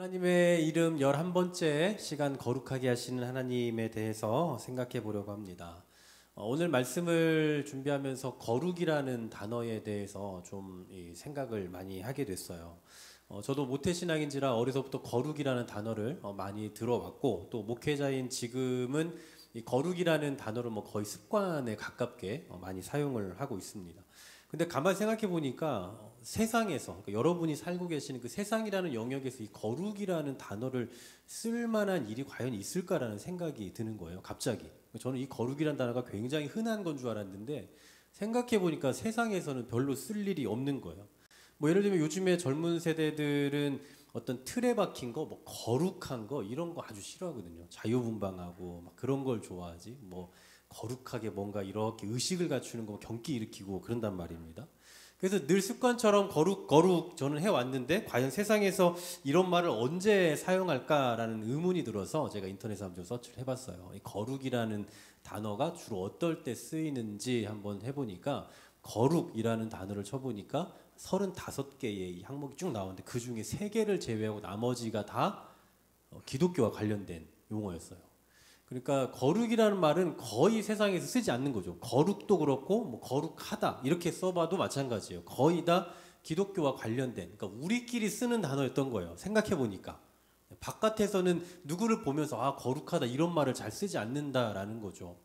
하나님의 이름 11번째 시간 거룩하게 하시는 하나님에 대해서 생각해 보려고 합니다. 오늘 말씀을 준비하면서 거룩이라는 단어에 대해서 좀 생각을 많이 하게 됐어요. 저도 모태신앙인지라 어려서부터 거룩이라는 단어를 많이 들어왔고, 또 목회자인 지금은 이 거룩이라는 단어를 거의 습관에 가깝게 많이 사용을 하고 있습니다. 근데 가만히 생각해 보니까 세상에서, 그러니까 여러분이 살고 계시는 그 세상이라는 영역에서 이 거룩이라는 단어를 쓸 만한 일이 과연 있을까라는 생각이 드는 거예요. 갑자기. 저는 이 거룩이라는 단어가 굉장히 흔한 건 줄 알았는데 생각해 보니까 세상에서는 별로 쓸 일이 없는 거예요. 예를 들면 요즘에 젊은 세대들은 어떤 틀에 박힌 거, 거룩한 거 이런 거 아주 싫어하거든요. 자유분방하고 막 그런 걸 좋아하지. 거룩하게 뭔가 이렇게 의식을 갖추는 거 경기 일으키고 그런단 말입니다. 그래서 늘 습관처럼 거룩 저는 해왔는데 과연 세상에서 이런 말을 언제 사용할까라는 의문이 들어서 제가 인터넷에 한번 좀 서치를 해봤어요. 이 거룩이라는 단어가 주로 어떨 때 쓰이는지 한번 해보니까 거룩이라는 단어를 쳐보니까 35개의 항목이 쭉 나오는데 그 중에 3개를 제외하고 나머지가 다 기독교와 관련된 용어였어요. 그러니까 거룩이라는 말은 거의 세상에서 쓰지 않는 거죠. 거룩도 그렇고 거룩하다 이렇게 써봐도 마찬가지예요. 거의 다 기독교와 관련된, 그러니까 우리끼리 쓰는 단어였던 거예요. 생각해 보니까 바깥에서는 누구를 보면서 거룩하다 이런 말을 잘 쓰지 않는다라는 거죠.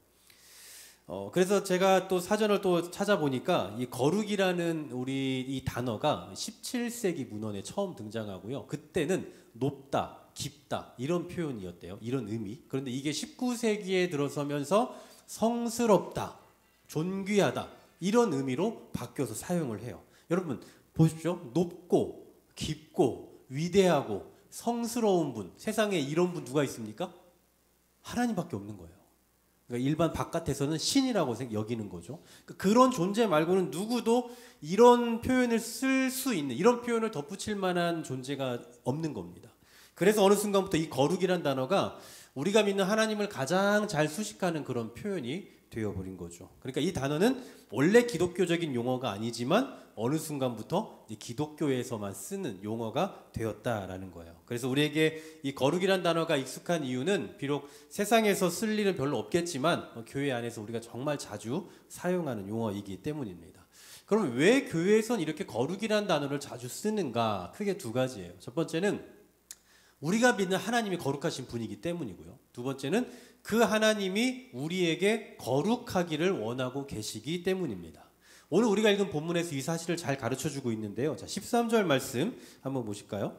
그래서 제가 또 사전을 또 찾아보니까 이 거룩이라는 우리 이 단어가 17세기 문헌에 처음 등장하고요. 그때는 높다, 깊다 이런 표현이었대요. 이런 의미. 그런데 이게 19세기에 들어서면서 성스럽다, 존귀하다 이런 의미로 바뀌어서 사용을 해요. 여러분 보십시오. 높고 깊고 위대하고 성스러운 분, 세상에 이런 분 누가 있습니까? 하나님밖에 없는 거예요. 그러니까 일반 바깥에서는 신이라고 여기는 거죠. 그런 존재 말고는 누구도 이런 표현을 쓸 수 있는, 이런 표현을 덧붙일 만한 존재가 없는 겁니다. 그래서 어느 순간부터 이 거룩이란 단어가 우리가 믿는 하나님을 가장 잘 수식하는 그런 표현이 되어버린 거죠. 그러니까 이 단어는 원래 기독교적인 용어가 아니지만 어느 순간부터 기독교에서만 쓰는 용어가 되었다라는 거예요. 그래서 우리에게 이 거룩이란 단어가 익숙한 이유는 비록 세상에서 쓸 일은 별로 없겠지만 교회 안에서 우리가 정말 자주 사용하는 용어이기 때문입니다. 그럼 왜 교회에선 이렇게 거룩이란 단어를 자주 쓰는가? 크게 2가지예요. 첫 번째는 우리가 믿는 하나님이 거룩하신 분이기 때문이고요. 2번째는 그 하나님이 우리에게 거룩하기를 원하고 계시기 때문입니다. 오늘 우리가 읽은 본문에서 이 사실을 잘 가르쳐주고 있는데요. 자, 13절 말씀 한번 보실까요?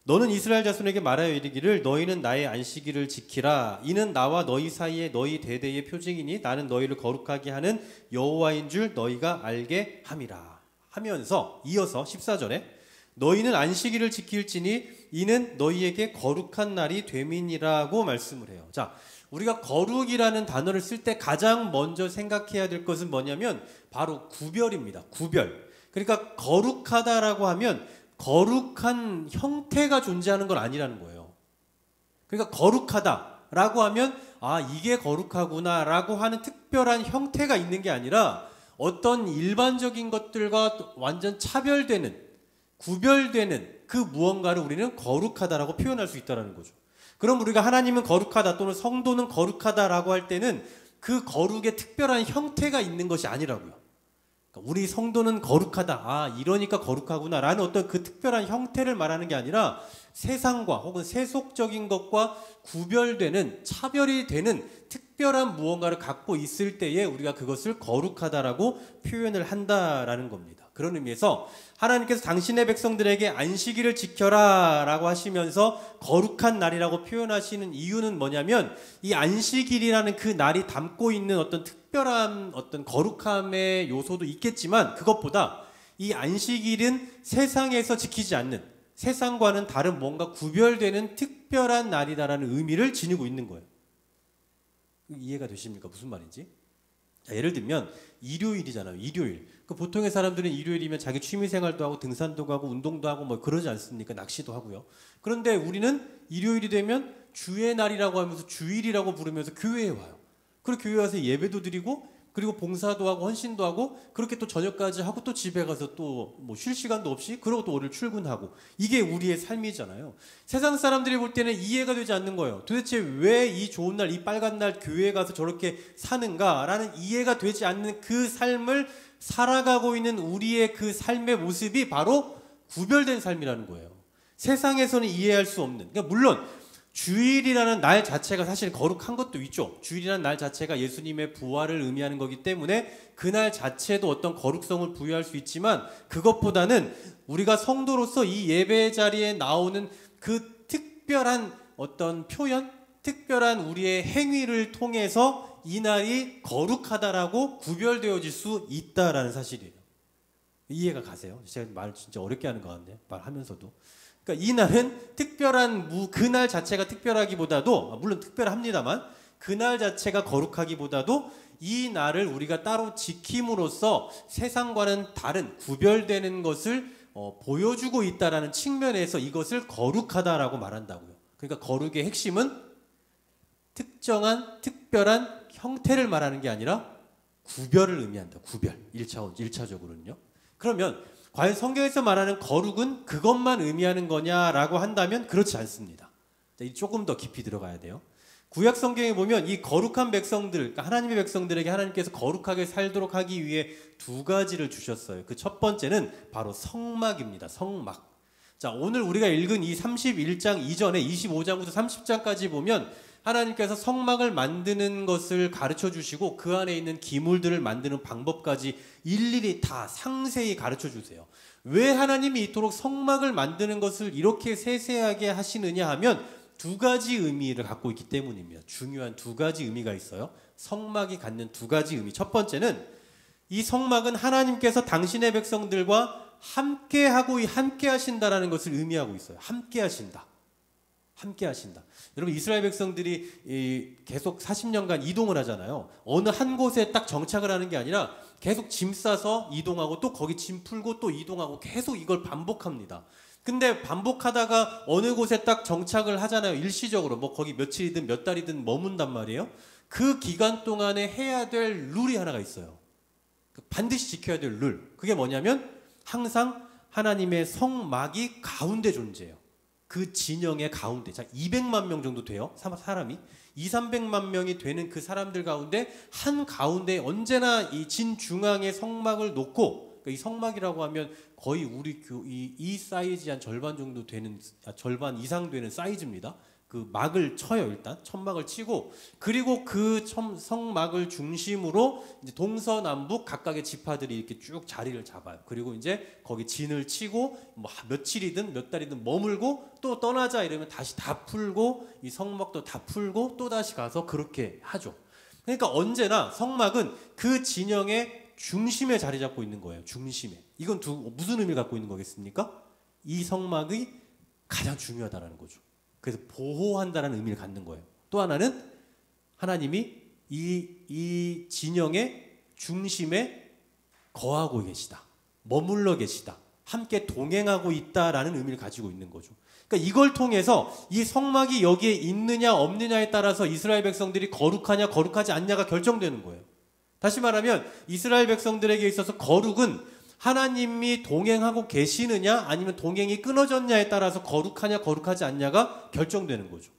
너는 이스라엘 자손에게 말하여 이르기를 너희는 나의 안식일을 지키라. 이는 나와 너희 사이에 너희 대대의 표징이니 나는 너희를 거룩하게 하는 여호와인 줄 너희가 알게 함이라. 하면서 이어서 14절에 너희는 안식일을 지킬지니 이는 너희에게 거룩한 날이 됨이니라고 말씀을 해요. 자, 우리가 거룩이라는 단어를 쓸 때 가장 먼저 생각해야 될 것은 뭐냐면 바로 구별입니다. 구별. 그러니까 거룩하다라고 하면 거룩한 형태가 존재하는 건 아니라는 거예요. 그러니까 거룩하다라고 하면 이게 거룩하구나라고 하는 특별한 형태가 있는 게 아니라 어떤 일반적인 것들과 완전 차별되는, 구별되는 그 무언가를 우리는 거룩하다라고 표현할 수 있다는 거죠. 그럼 우리가 하나님은 거룩하다 또는 성도는 거룩하다라고 할 때는 그 거룩의 특별한 형태가 있는 것이 아니라고요. 그러니까 우리 성도는 거룩하다, 이러니까 거룩하구나 라는 어떤 그 특별한 형태를 말하는 게 아니라 세상과 혹은 세속적인 것과 구별되는, 차별이 되는 특별한 무언가를 갖고 있을 때에 우리가 그것을 거룩하다라고 표현을 한다라는 겁니다. 그런 의미에서 하나님께서 당신의 백성들에게 안식일을 지켜라 라고 하시면서 거룩한 날이라고 표현하시는 이유는 뭐냐면 이 안식일이라는 그 날이 담고 있는 어떤 특별한 어떤 거룩함의 요소도 있겠지만 그것보다 이 안식일은 세상에서 지키지 않는, 세상과는 다른 뭔가 구별되는 특별한 날이다라는 의미를 지니고 있는 거예요. 이해가 되십니까? 무슨 말인지? 자, 예를 들면 일요일이잖아요. 일요일. 보통의 사람들은 일요일이면 자기 취미생활도 하고 등산도 가고 운동도 하고 그러지 않습니까? 낚시도 하고요. 그런데 우리는 일요일이 되면 주의 날이라고 하면서 주일이라고 부르면서 교회에 와요. 그리고 교회 와서 예배도 드리고 그리고 봉사도 하고 헌신도 하고 그렇게 또 저녁까지 하고 또 집에 가서 또 뭐 쉴 시간도 없이 그러고 또 오늘 출근하고 이게 우리의 삶이잖아요. 세상 사람들이 볼 때는 이해가 되지 않는 거예요. 도대체 왜 이 좋은 날, 이 빨간 날 교회에 가서 저렇게 사는가라는 이해가 되지 않는 그 삶을 살아가고 있는 우리의 그 삶의 모습이 바로 구별된 삶이라는 거예요. 세상에서는 이해할 수 없는. 그러니까 물론 주일이라는 날 자체가 사실 거룩한 것도 있죠. 주일이라는 날 자체가 예수님의 부활을 의미하는 거기 때문에 그날 자체도 어떤 거룩성을 부여할 수 있지만 그것보다는 우리가 성도로서 이 예배 자리에 나오는 그 특별한 어떤 표현, 특별한 우리의 행위를 통해서 이 날이 거룩하다라고 구별되어질 수 있다라는 사실이에요. 이해가 가세요? 제가 말 진짜 어렵게 하는 것 같네요. 말하면서도. 그러니까 이 날은 특별한 그날 자체가 특별하기보다도 물론 특별합니다만 그날 자체가 거룩하기보다도 이 날을 우리가 따로 지킴으로써 세상과는 다른 구별되는 것을 보여주고 있다라는 측면에서 이것을 거룩하다라고 말한다고요. 그러니까 거룩의 핵심은 특정한 특별한 형태를 말하는 게 아니라 구별을 의미한다. 구별. 1차적으로는요. 그러면 과연 성경에서 말하는 거룩은 그것만 의미하는 거냐라고 한다면 그렇지 않습니다. 조금 더 깊이 들어가야 돼요. 구약 성경에 보면 이 거룩한 백성들, 그러니까 하나님의 백성들에게 하나님께서 거룩하게 살도록 하기 위해 두 가지를 주셨어요. 그 첫 번째는 바로 성막입니다. 성막. 자, 오늘 우리가 읽은 이 31장 이전에 25장부터 30장까지 보면 하나님께서 성막을 만드는 것을 가르쳐 주시고 그 안에 있는 기물들을 만드는 방법까지 일일이 다 상세히 가르쳐 주세요. 왜 하나님이 이토록 성막을 만드는 것을 이렇게 세세하게 하시느냐 하면 두 가지 의미를 갖고 있기 때문입니다. 중요한 두 가지 의미가 있어요. 성막이 갖는 두 가지 의미. 첫 번째는 이 성막은 하나님께서 당신의 백성들과 함께 하신다라는 것을 의미하고 있어요. 함께 하신다. 함께 하신다. 여러분 이스라엘 백성들이 계속 40년간 이동을 하잖아요. 어느 한 곳에 딱 정착을 하는 게 아니라 계속 짐 싸서 이동하고 또 거기 짐 풀고 또 이동하고 계속 이걸 반복합니다. 근데 반복하다가 어느 곳에 딱 정착을 하잖아요. 일시적으로 뭐 거기 며칠이든 몇 달이든 머문단 말이에요. 그 기간 동안에 해야 될 룰이 하나가 있어요. 반드시 지켜야 될 룰. 그게 뭐냐면 항상 하나님의 성막이 가운데 존재해요. 그 진영의 가운데, 자 200만 명 정도 돼요. 사람이 200~300만 명이 되는 그 사람들 가운데 한 가운데 언제나 이 진중앙에 성막을 놓고, 그러니까 이 성막이라고 하면 거의 우리 이 사이즈의 한 절반 정도 되는, 절반 이상 되는 사이즈입니다. 그 막을 쳐요. 일단 천막을 치고, 그리고 그 성막을 중심으로 이제 동서남북 각각의 지파들이 이렇게 쭉 자리를 잡아요. 그리고 이제 거기 진을 치고 뭐 며칠이든 몇 달이든 머물고 또 떠나자 이러면 다시 다 풀고 이 성막도 다 풀고 또 다시 가서 그렇게 하죠. 그러니까 언제나 성막은 그 진영의 중심에 자리 잡고 있는 거예요. 중심에. 이건 무슨 의미를 갖고 있는 거겠습니까? 이 성막이 가장 중요하다는 거죠. 그래서 보호한다는 의미를 갖는 거예요. 또 하나는 하나님이 이 진영의 중심에 거하고 계시다. 머물러 계시다. 함께 동행하고 있다라는 의미를 가지고 있는 거죠. 그러니까 이걸 통해서 이 성막이 여기에 있느냐 없느냐에 따라서 이스라엘 백성들이 거룩하냐 거룩하지 않냐가 결정되는 거예요. 다시 말하면 이스라엘 백성들에게 있어서 거룩은 하나님이 동행하고 계시느냐 아니면 동행이 끊어졌냐에 따라서 거룩하냐 거룩하지 않냐가 결정되는 거죠.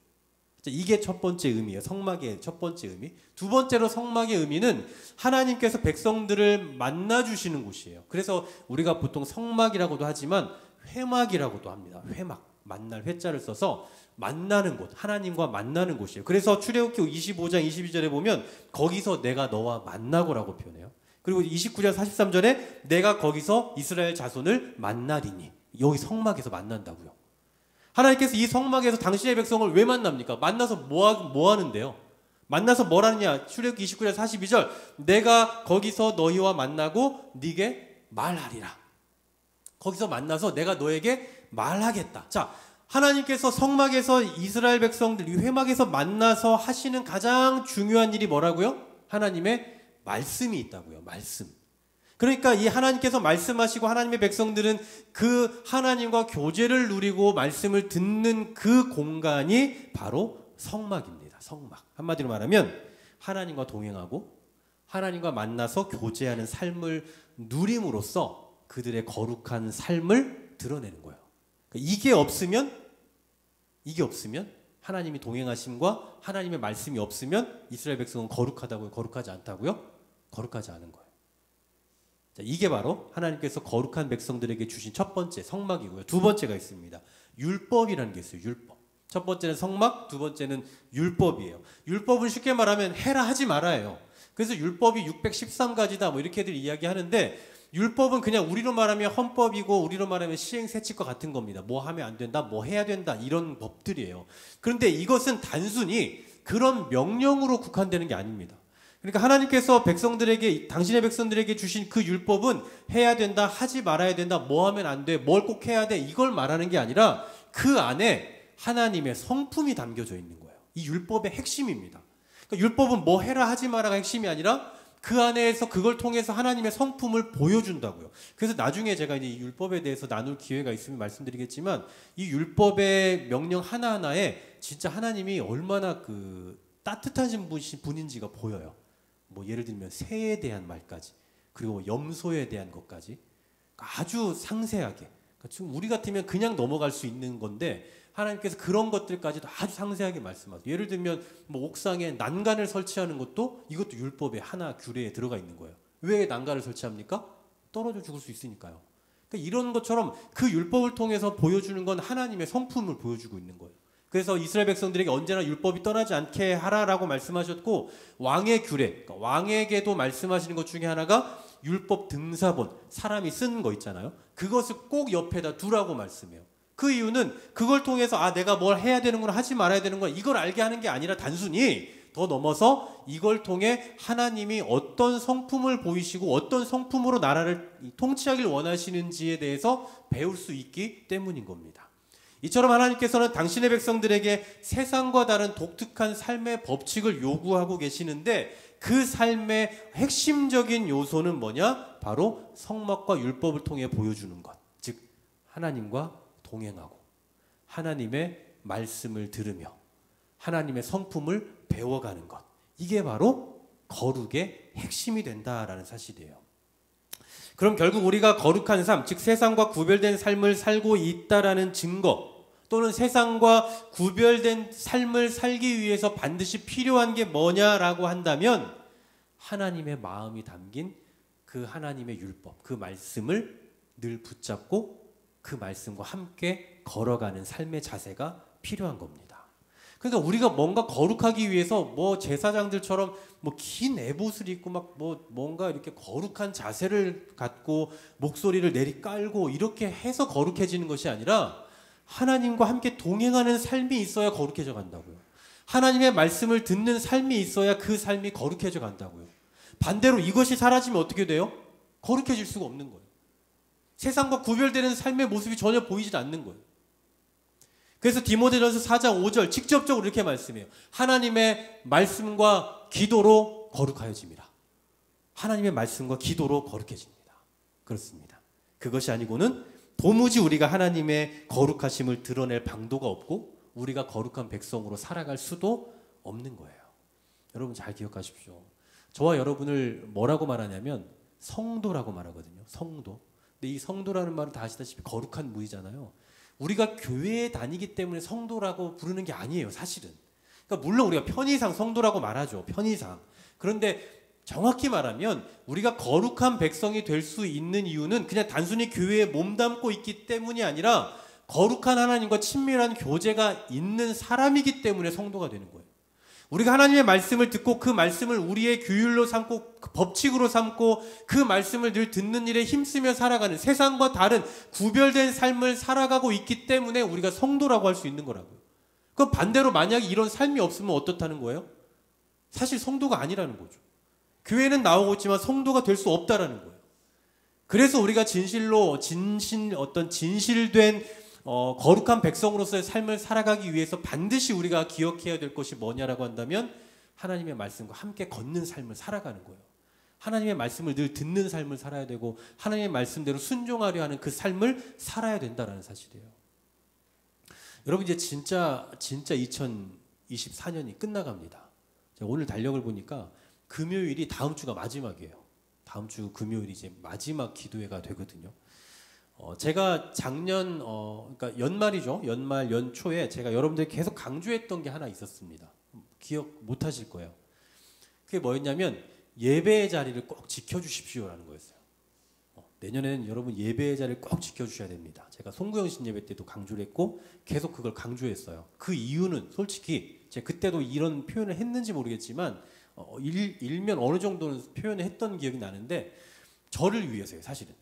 이게 첫 번째 의미예요. 성막의 첫 번째 의미. 두 번째로 성막의 의미는 하나님께서 백성들을 만나주시는 곳이에요. 그래서 우리가 보통 성막이라고도 하지만 회막이라고도 합니다. 회막. 만날 회자를 써서 만나는 곳, 하나님과 만나는 곳이에요. 그래서 출애굽기 25장 22절에 보면 거기서 내가 너와 만나고라고 표현해요. 그리고 29장 43절에 내가 거기서 이스라엘 자손을 만나리니, 여기 성막에서 만난다고요. 하나님께서 이 성막에서 당신의 백성을 왜 만납니까? 만나서 뭐 하는데요? 만나서 뭘 하느냐? 출애굽기 29장 42절 내가 거기서 너희와 만나고 네게 말하리라. 거기서 만나서 내가 너에게 말하겠다. 자, 하나님께서 성막에서 이스라엘 백성들 이 회막에서 만나서 하시는 가장 중요한 일이 뭐라고요? 하나님의 말씀이 있다고요. 말씀. 그러니까 이 하나님께서 말씀하시고 하나님의 백성들은 그 하나님과 교제를 누리고 말씀을 듣는 그 공간이 바로 성막입니다. 성막. 한마디로 말하면 하나님과 동행하고 하나님과 만나서 교제하는 삶을 누림으로써 그들의 거룩한 삶을 드러내는 거예요. 이게 없으면 하나님이 동행하심과 하나님의 말씀이 없으면 이스라엘 백성은 거룩하다고요? 거룩하지 않다고요? 거룩하지 않은 거예요. 자, 이게 바로 하나님께서 거룩한 백성들에게 주신 첫 번째 성막이고요. 두 번째가 있습니다. 율법이라는 게 있어요. 율법. 첫 번째는 성막, 두 번째는 율법이에요. 율법은 쉽게 말하면 해라 하지 말아요. 그래서 율법이 613가지다 뭐 이렇게들 이야기하는데, 율법은 그냥 우리로 말하면 헌법이고 우리로 말하면 시행세칙과 같은 겁니다. 뭐 하면 안 된다, 뭐 해야 된다, 이런 법들이에요. 그런데 이것은 단순히 그런 명령으로 국한되는 게 아닙니다. 그러니까 하나님께서 백성들에게, 당신의 백성들에게 주신 그 율법은 해야 된다, 하지 말아야 된다, 뭐 하면 안 돼, 뭘 꼭 해야 돼, 이걸 말하는 게 아니라 그 안에 하나님의 성품이 담겨져 있는 거예요. 이 율법의 핵심입니다. 그러니까 율법은 뭐 해라 하지 마라가 핵심이 아니라 그 안에서 그걸 통해서 하나님의 성품을 보여준다고요. 그래서 나중에 제가 이제 이 율법에 대해서 나눌 기회가 있으면 말씀드리겠지만, 이 율법의 명령 하나하나에 진짜 하나님이 얼마나 그 따뜻하신 분인지가 보여요. 뭐 예를 들면 새에 대한 말까지, 그리고 염소에 대한 것까지 아주 상세하게. 그러니까 지금 우리 같으면 그냥 넘어갈 수 있는 건데 하나님께서 그런 것들까지도 아주 상세하게 말씀하세요. 예를 들면 뭐 옥상에 난간을 설치하는 것도, 이것도 율법의 하나 규례에 들어가 있는 거예요. 왜 난간을 설치합니까? 떨어져 죽을 수 있으니까요. 그러니까 이런 것처럼 그 율법을 통해서 보여주는 건 하나님의 성품을 보여주고 있는 거예요. 그래서 이스라엘 백성들에게 언제나 율법이 떠나지 않게 하라라고 말씀하셨고, 왕의 규례, 그러니까 왕에게도 말씀하시는 것 중에 하나가 율법 등사본, 사람이 쓴 거 있잖아요. 그것을 꼭 옆에다 두라고 말씀해요. 그 이유는 그걸 통해서 내가 뭘 해야 되는구나, 하지 말아야 되는구나, 이걸 알게 하는 게 아니라 단순히 더 넘어서 이걸 통해 하나님이 어떤 성품을 보이시고 어떤 성품으로 나라를 통치하길 원하시는지에 대해서 배울 수 있기 때문인 겁니다. 이처럼 하나님께서는 당신의 백성들에게 세상과 다른 독특한 삶의 법칙을 요구하고 계시는데, 그 삶의 핵심적인 요소는 뭐냐? 바로 성막과 율법을 통해 보여주는 것. 즉 하나님과 동행하고 하나님의 말씀을 들으며 하나님의 성품을 배워가는 것. 이게 바로 거룩의 핵심이 된다라는 사실이에요. 그럼 결국 우리가 거룩한 삶, 즉 세상과 구별된 삶을 살고 있다라는 증거, 또는 세상과 구별된 삶을 살기 위해서 반드시 필요한 게 뭐냐라고 한다면, 하나님의 마음이 담긴 그 하나님의 율법, 그 말씀을 늘 붙잡고 그 말씀과 함께 걸어가는 삶의 자세가 필요한 겁니다. 그러니까 우리가 뭔가 거룩하기 위해서 뭐 제사장들처럼 뭐 긴 에봇을 입고 막 뭔가 이렇게 거룩한 자세를 갖고 목소리를 내리 깔고 이렇게 해서 거룩해지는 것이 아니라, 하나님과 함께 동행하는 삶이 있어야 거룩해져 간다고요. 하나님의 말씀을 듣는 삶이 있어야 그 삶이 거룩해져 간다고요. 반대로 이것이 사라지면 어떻게 돼요? 거룩해질 수가 없는 거예요. 세상과 구별되는 삶의 모습이 전혀 보이지 않는 거예요. 그래서 디모데전서 4장 5절 직접적으로 이렇게 말씀해요. 하나님의 말씀과 기도로 거룩하여집니다. 하나님의 말씀과 기도로 거룩해집니다. 그렇습니다. 그것이 아니고는 도무지 우리가 하나님의 거룩하심을 드러낼 방도가 없고 우리가 거룩한 백성으로 살아갈 수도 없는 거예요. 여러분 잘 기억하십시오. 저와 여러분을 뭐라고 말하냐면 성도라고 말하거든요. 성도. 근데 이 성도라는 말은 다 아시다시피 거룩한 무이잖아요. 우리가 교회에 다니기 때문에 성도라고 부르는 게 아니에요, 사실은. 그러니까 물론 우리가 편의상 성도라고 말하죠. 편의상. 그런데 정확히 말하면 우리가 거룩한 백성이 될 수 있는 이유는 그냥 단순히 교회에 몸담고 있기 때문이 아니라 거룩한 하나님과 친밀한 교제가 있는 사람이기 때문에 성도가 되는 거예요. 우리가 하나님의 말씀을 듣고 그 말씀을 우리의 규율로 삼고 법칙으로 삼고 그 말씀을 늘 듣는 일에 힘쓰며 살아가는, 세상과 다른 구별된 삶을 살아가고 있기 때문에 우리가 성도라고 할 수 있는 거라고요. 그럼 반대로 만약에 이런 삶이 없으면 어떻다는 거예요? 사실 성도가 아니라는 거죠. 교회는 나오고 있지만 성도가 될 수 없다라는 거예요. 그래서 우리가 진실된 거룩한 백성으로서의 삶을 살아가기 위해서 반드시 우리가 기억해야 될 것이 뭐냐라고 한다면, 하나님의 말씀과 함께 걷는 삶을 살아가는 거예요. 하나님의 말씀을 늘 듣는 삶을 살아야 되고 하나님의 말씀대로 순종하려 하는 그 삶을 살아야 된다는 사실이에요. 여러분 이제 진짜 2024년이 끝나갑니다. 제가 오늘 달력을 보니까 금요일이 다음 주가 마지막이에요. 다음 주 금요일이 이제 마지막 기도회가 되거든요. 제가 작년 그러니까 연말이죠. 연말 연초에 제가 여러분들이 계속 강조했던 게 하나 있었습니다. 기억 못 하실 거예요. 그게 뭐였냐면 예배의 자리를 꼭 지켜주십시오라는 거였어요. 내년에는 여러분 예배의 자리를 꼭 지켜주셔야 됩니다. 제가 송구영신 예배 때도 강조를 했고 계속 그걸 강조했어요. 그 이유는 솔직히 제가 그때도 이런 표현을 했는지 모르겠지만 일면 어느 정도는 표현을 했던 기억이 나는데 저를 위해서예요. 사실은.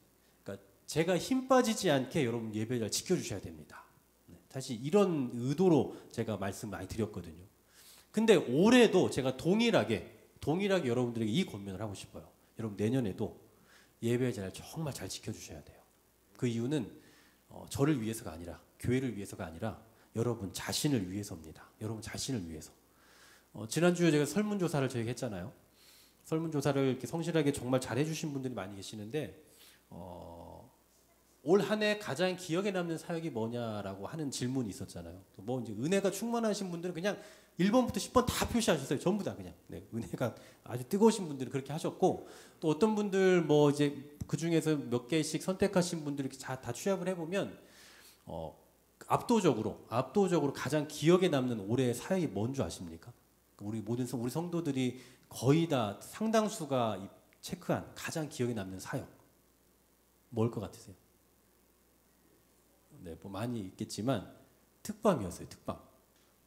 그러니까 제가 힘 빠지지 않게 여러분 예배의 자리를 지켜주셔야 됩니다. 사실 이런 의도로 제가 말씀 많이 드렸거든요. 근데 올해도 제가 동일하게 여러분들에게 이 권면을 하고 싶어요. 여러분 내년에도 예배의 자리를 정말 잘 지켜주셔야 돼요. 그 이유는 저를 위해서가 아니라 교회를 위해서가 아니라 여러분 자신을 위해서입니다. 여러분 자신을 위해서. 지난주에 제가 설문조사를 저희가 했잖아요. 설문조사를 이렇게 성실하게 정말 잘해주신 분들이 많이 계시는데 올 한 해 가장 기억에 남는 사역이 뭐냐라고 하는 질문이 있었잖아요. 뭐 이제 은혜가 충만하신 분들은 그냥 1번부터 10번 다 표시하셨어요. 전부 다 그냥. 네, 은혜가 아주 뜨거우신 분들은 그렇게 하셨고 또 어떤 분들 뭐 이제 그 중에서 몇 개씩 선택하신 분들 이렇게 다 취합을 해보면 압도적으로 가장 기억에 남는 올해의 사역이 뭔 줄 아십니까? 우리 우리 성도들이 거의 다 상당수가 체크한 가장 기억에 남는 사역 뭘 것 같으세요? 네, 뭐 많이 있겠지만 특밤이었어요. 특밤.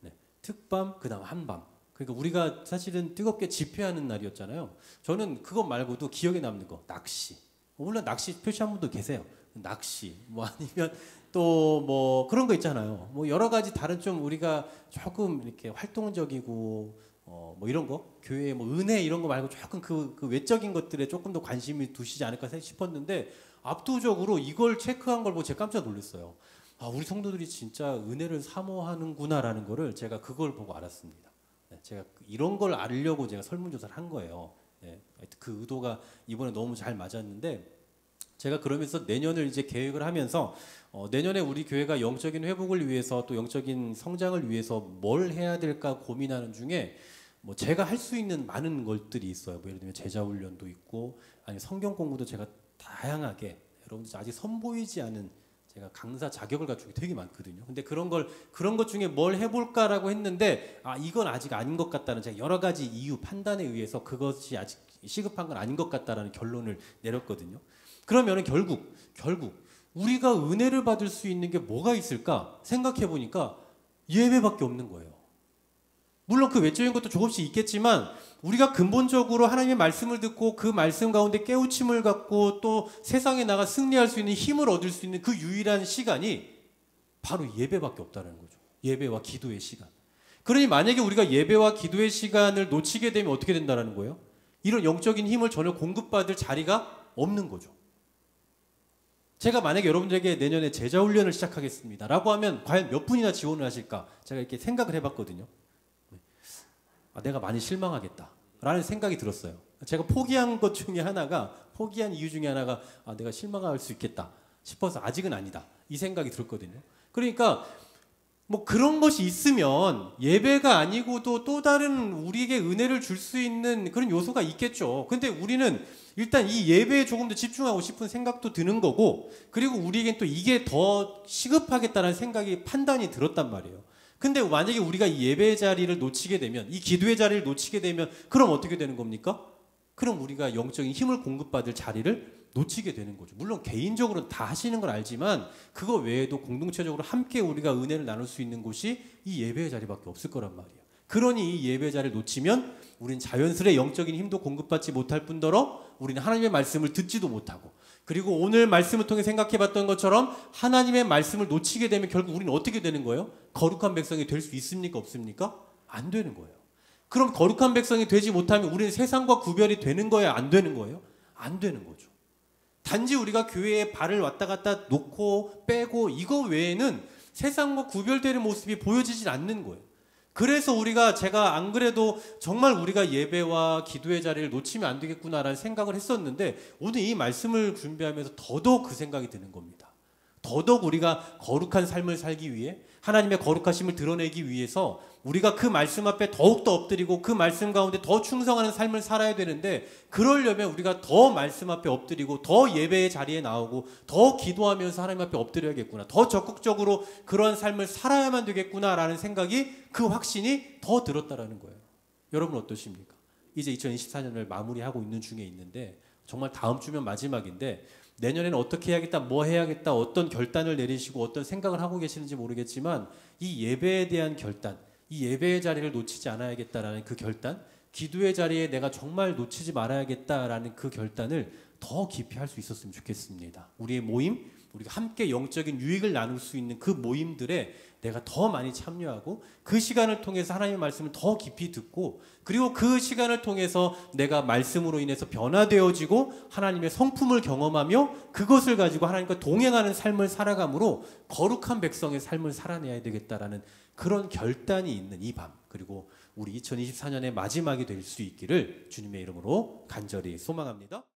네, 특밤 그다음 한밤. 그러니까 우리가 사실은 뜨겁게 집회하는 날이었잖아요. 저는 그것 말고도 기억에 남는 거 낚시. 물론 낚시 표시한 분도 계세요. 낚시 뭐 아니면 또 뭐 그런 거 있잖아요. 뭐 여러 가지 다른 좀 우리가 조금 이렇게 활동적이고 뭐 이런 거 교회 뭐 은혜 이런 거 말고 조금 그 외적인 것들에 조금 더 관심이 두시지 않을까 싶었는데 압도적으로 이걸 체크한 걸 보고 제가 깜짝 놀랐어요. 아, 우리 성도들이 진짜 은혜를 사모하는구나라는 거를 제가 그걸 보고 알았습니다. 네, 제가 이런 걸 알려고 제가 설문조사를 한 거예요. 네, 그 의도가 이번에 너무 잘 맞았는데 제가 그러면서 내년을 이제 계획을 하면서 내년에 우리 교회가 영적인 회복을 위해서 또 영적인 성장을 위해서 뭘 해야 될까 고민하는 중에 뭐 제가 할 수 있는 많은 것들이 있어요. 뭐 예를 들면 제자 훈련도 있고 아니 성경 공부도 제가 다양하게 여러분들 아직 선보이지 않은 제가 강사 자격을 갖추기 되게 많거든요. 근데 그런 것 중에 뭘 해볼까라고 했는데 이건 아직 아닌 것 같다는 제가 여러 가지 이유 판단에 의해서 그것이 아직 시급한 건 아닌 것 같다라는 결론을 내렸거든요. 그러면은 결국 우리가 은혜를 받을 수 있는 게 뭐가 있을까 생각해 보니까 예배밖에 없는 거예요. 물론 그 외적인 것도 조금씩 있겠지만 우리가 근본적으로 하나님의 말씀을 듣고 그 말씀 가운데 깨우침을 갖고 또 세상에 나가 승리할 수 있는 힘을 얻을 수 있는 그 유일한 시간이 바로 예배밖에 없다는 거죠. 예배와 기도의 시간. 그러니 만약에 우리가 예배와 기도의 시간을 놓치게 되면 어떻게 된다는 거예요? 이런 영적인 힘을 전혀 공급받을 자리가 없는 거죠. 제가 만약에 여러분들에게 내년에 제자 훈련을 시작하겠습니다 라고 하면 과연 몇 분이나 지원을 하실까? 제가 이렇게 생각을 해봤거든요. 내가 많이 실망하겠다 라는 생각이 들었어요. 제가 포기한 이유 중에 하나가 내가 실망할 수 있겠다 싶어서 아직은 아니다 이 생각이 들었거든요. 그러니까 뭐 그런 것이 있으면 예배가 아니고도 또 다른 우리에게 은혜를 줄 수 있는 그런 요소가 있겠죠. 근데 우리는 일단 이 예배에 조금 더 집중하고 싶은 생각도 드는 거고 그리고 우리에겐 또 이게 더 시급하겠다는 생각이 판단이 들었단 말이에요. 근데 만약에 우리가 이 예배의 자리를 놓치게 되면 이 기도의 자리를 놓치게 되면 그럼 어떻게 되는 겁니까? 그럼 우리가 영적인 힘을 공급받을 자리를 놓치게 되는 거죠. 물론 개인적으로는 다 하시는 걸 알지만 그거 외에도 공동체적으로 함께 우리가 은혜를 나눌 수 있는 곳이 이 예배의 자리밖에 없을 거란 말이에요. 그러니 이 예배의 자리를 놓치면 우리는 자연스레 영적인 힘도 공급받지 못할 뿐더러 우리는 하나님의 말씀을 듣지도 못하고 그리고 오늘 말씀을 통해 생각해봤던 것처럼 하나님의 말씀을 놓치게 되면 결국 우리는 어떻게 되는 거예요? 거룩한 백성이 될 수 있습니까? 없습니까? 안 되는 거예요. 그럼 거룩한 백성이 되지 못하면 우리는 세상과 구별이 되는 거예요? 안 되는 거예요? 안 되는 거죠. 단지 우리가 교회에 발을 왔다 갔다 놓고 빼고 이거 외에는 세상과 구별되는 모습이 보여지질 않는 거예요. 그래서 제가 안 그래도 정말 우리가 예배와 기도의 자리를 놓치면 안 되겠구나라는 생각을 했었는데 오늘 이 말씀을 준비하면서 더더욱 그 생각이 드는 겁니다. 더더욱 우리가 거룩한 삶을 살기 위해 하나님의 거룩하심을 드러내기 위해서 우리가 그 말씀 앞에 더욱더 엎드리고 그 말씀 가운데 더 충성하는 삶을 살아야 되는데, 그러려면 우리가 더 말씀 앞에 엎드리고 더 예배의 자리에 나오고 더 기도하면서 하나님 앞에 엎드려야겠구나, 더 적극적으로 그런 삶을 살아야만 되겠구나라는 생각이, 그 확신이 더 들었다라는 거예요. 여러분 어떠십니까? 이제 2024년을 마무리하고 있는 중에 있는데, 정말 다음 주면 마지막인데 내년에는 어떻게 해야겠다, 뭐 해야겠다, 어떤 결단을 내리시고 어떤 생각을 하고 계시는지 모르겠지만, 이 예배에 대한 결단, 이 예배의 자리를 놓치지 않아야겠다라는 그 결단, 기도의 자리에 내가 정말 놓치지 말아야겠다라는 그 결단을 더 깊이 할 수 있었으면 좋겠습니다. 우리의 모임, 우리가 함께 영적인 유익을 나눌 수 있는 그 모임들에 내가 더 많이 참여하고, 그 시간을 통해서 하나님의 말씀을 더 깊이 듣고, 그리고 그 시간을 통해서 내가 말씀으로 인해서 변화되어지고 하나님의 성품을 경험하며 그것을 가지고 하나님과 동행하는 삶을 살아감으로 거룩한 백성의 삶을 살아내야 되겠다라는 그런 결단이 있는 이 밤, 그리고 우리 2024년의 마지막이 될 수 있기를 주님의 이름으로 간절히 소망합니다.